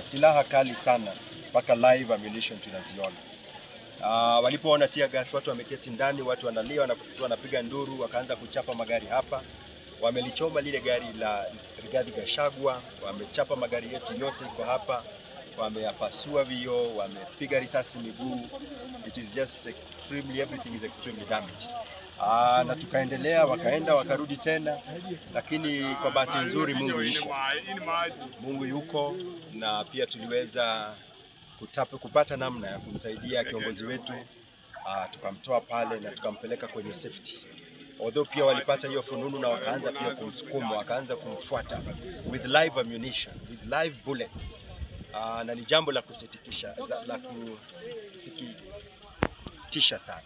Silaha kali sana mpaka live ammunition tunaziona. Walipoona tear gas, watu wameketi ndani, watu wanalia, wanapiga nduru, wakaanza kuchapa magari hapa. Wamelichoma lile gari la Rigathi Gachagua, wamechapa magari yetu yote iko hapa, wameyapasua vioo, wamepiga risasi miguu. It is just extremely, everything is extremely damaged. Na tukaendelea, wakaenda wakarudi tena, lakini kwa bahati nzuri Mungu yuko, na pia tuliweza kupata namna ya kumsaidia kiongozi wetu, tukamtoa pale na tukampeleka kwenye safety. Although pia walipata hiyo fununu na wakaanza pia kumsukuma, wakaanza kumfuata with live ammunition, with live bullets. Na ni jambo la kusikitisha sana.